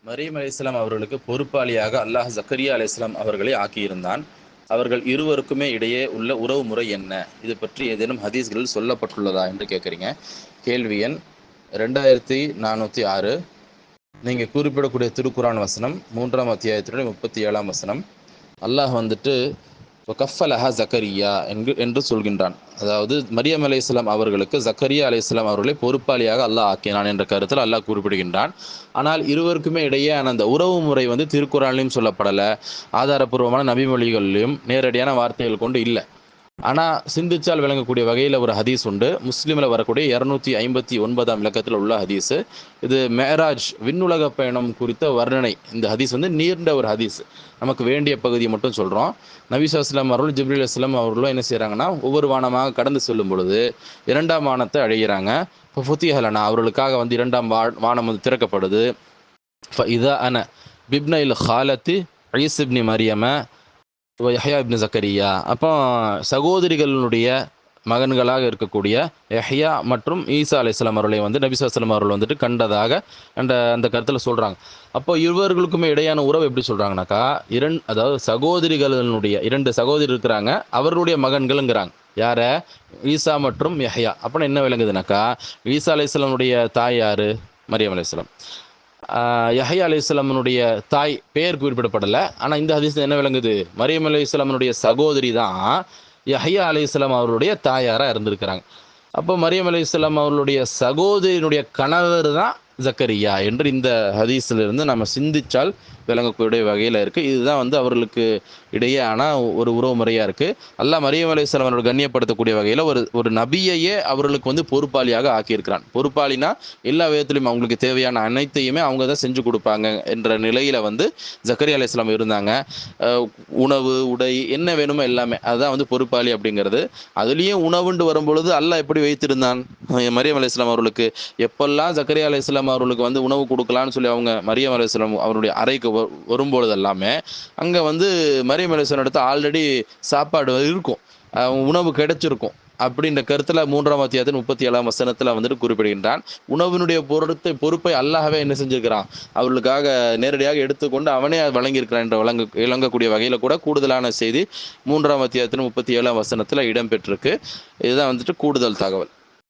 மரியம் அலைஹிஸ்ஸலாம் அவர்களுக்கு பொறுப்பாளியாக அல்லாஹ் ஜக்கரியா அலைஹிஸ்ஸலாம் அவர்களை ஆக்கியிருந்தான். அவர்கள் இருவருக்குமே இடையே உள்ள உறவு முறை என்ன? இது பற்றி ஏதேனும் ஹதீஸ்களில் சொல்லப்பட்டுள்ளதா என்று கேட்குறீங்க. கேள்வி எண் 2406. நீங்க குறிப்பிடக்கூடிய திருக்குரான் வசனம் 3ஆம் அத்தியாயத்தினுடைய 37ஆம் வசனம். அல்லாஹ் வந்துட்டு கஃபலஹா ஜக்கரியா என்று சொல்கின்றான். அதாவது மரியம் அலைஹிஸ்ஸலாம் அவர்களுக்கு ஜக்கரியா அலைஹிஸ்ஸலாம் அவர்களை பொறுப்பாளியாக அல்லாஹ் ஆக்கினான் என்ற கருத்தில் அல்லாஹ் குறிப்பிடுகின்றான். ஆனால் இருவருக்குமே இடையேயான அந்த உறவு முறை வந்து திருக்குறான்லையும் சொல்லப்படலை, ஆதாரப்பூர்வமான நபிமொழிகளிலும் நேரடியான வார்த்தைகள் கொண்டு இல்லை. ஆனால் சிந்திச்சால் விளங்கக்கூடிய வகையில் ஒரு ஹதீஸ் உண்டு. முஸ்லீமில் வரக்கூடிய 259ஆம் இலக்கத்தில் உள்ள ஹதீஸு. இது மேராஜ் விண்ணுலக பயணம் குறித்த வர்ணனை. இந்த ஹதீஸ் வந்து நீண்ட ஒரு ஹதீஸ். நமக்கு வேண்டிய பகுதியை மட்டும் சொல்கிறோம். நபி ஸல்லல்லாஹு அலைஹி வஸல்லம் அவர்களும் ஜிப்ரீல் அலைஹிஸ்ஸலாம் அவர்களும் என்ன செய்கிறாங்கன்னா, ஒவ்வொரு வானமாக கடந்து செல்லும் பொழுது 2ஆம் வானத்தை அடைகிறாங்க. இப்போ ஃபுத்திஹலனா அவர்களுக்காக வந்து 2ஆம் வானம் வந்து திறக்கப்படுது. இதா அன பிப்னைல் ஹாலத்து ஈஸ் இப்னி மரியம யஹ்யா இப்னு ஜக்கரியா. அப்போ சகோதரிகளுடைய மகன்களாக இருக்கக்கூடிய யஹ்யா மற்றும் ஈசா அலைஹிஸ்ஸலாம் அவர்களை வந்து நபி ஸல்லல்லாஹு அலைஹி வஸல்லம் அவர்கள் வந்துட்டு கண்டதாக அந்த கருத்தில் சொல்கிறாங்க. அப்போ இருவர்களுக்குமே இடையான உறவு எப்படி சொல்கிறாங்கனாக்கா, அதாவது சகோதரிகளுடைய 2 சகோதரி இருக்கிறாங்க, அவர்களுடைய மகன்கள்ங்கிறாங்க. யார? ஈசா மற்றும் யஹ்யா. அப்போ என்ன விளங்குதுனாக்கா, ஈசா அலைஹிஸ்ஸலாமுடைய தாய் யார்? மரியம் அலைஹிஸ்ஸலாம். யஹ்யா அலைஹிஸ்ஸலாமுடைய தாய் பெயர் குறிப்பிடப்படலை. ஆனால் இந்த ஹதீஸ் என்ன விளங்குது, மரியம் அலைஹிஸ்ஸலாமுடைய சகோதரி தான் யஹ்யா அலைஹிஸ்ஸலாம் அவருடைய தாயாராக இருந்திருக்கிறாங்க. அப்போ மரியம் அலைஹிஸ்ஸலாம் அவர்களுடைய சகோதரியினுடைய கணவர் தான் ஜக்கரியா என்று இந்த ஹதீஸிலிருந்து நம்ம சிந்திச்சால் விளங்கக்கூடிய வகையில் இருக்குது. இதுதான் வந்து அவர்களுக்கு இடையேயான ஒரு உறவு முறையாக இருக்குது. அல்லாஹ் மரியம் அலைஹிஸ்ஸலாம் அவர்கள் கண்ணியப்படுத்தக்கூடிய வகையில் ஒரு நபியையே அவர்களுக்கு வந்து பொறுப்பாளியாக ஆக்கியிருக்கிறான். பொறுப்பாளினா எல்லா விதத்திலையும் அவங்களுக்கு தேவையான அனைத்தையுமே அவங்க தான் செஞ்சு கொடுப்பாங்க என்ற நிலையில் வந்து ஜக்கரியா அலைஹிஸ்ஸலாம் இருந்தாங்க. உணவு, உடை, என்ன வேணுமோ எல்லாமே, அதுதான் வந்து பொறுப்பாளி அப்படிங்கிறது. அதுலேயும் உணவுண்டு வரும்பொழுது அல்லாஹ் எப்படி வைத்திருந்தான் மரியம் அலைஹிஸ்ஸலாம் அவர்களுக்கு? எப்பெல்லாம் ஜக்கரியா அலைஹிஸ்ஸலாம் அவர்களுக்கு வந்து உணவு கொடுக்கலான்னு சொல்லி அவங்க மரியம் அலைஹிஸ்ஸலாம் அவருடைய அறைக்கு வரும்பொழுது எல்லாமே அங்கே வந்து மரியம் அலைஹிஸ்ஸலாம் இடத்துல ஆல்ரெடி சாப்பாடு இருக்கும், உணவு கிடைச்சிருக்கும். அப்படின்ற கருத்தில் 3ஆம் அத்தியாயத்தின் 37ஆம் வசனத்தில் வந்துட்டு குறிப்பிடுகின்றான். உணவினுடைய பொறுப்பை அல்லாஹ்வே என்ன செஞ்சிருக்கிறான், அவர்களுக்காக நேரடியாக எடுத்துக்கொண்டு அவனே வழங்கியிருக்கிறான் என்ற விளங்கக்கூடிய வகையில் கூட கூடுதலான செய்தி 3ஆம் அத்தியாயத்தின் 37ஆம் வசனத்தில் இடம்பெற்றிருக்கு. இதுதான் வந்துட்டு கூடுதல் தகவல்.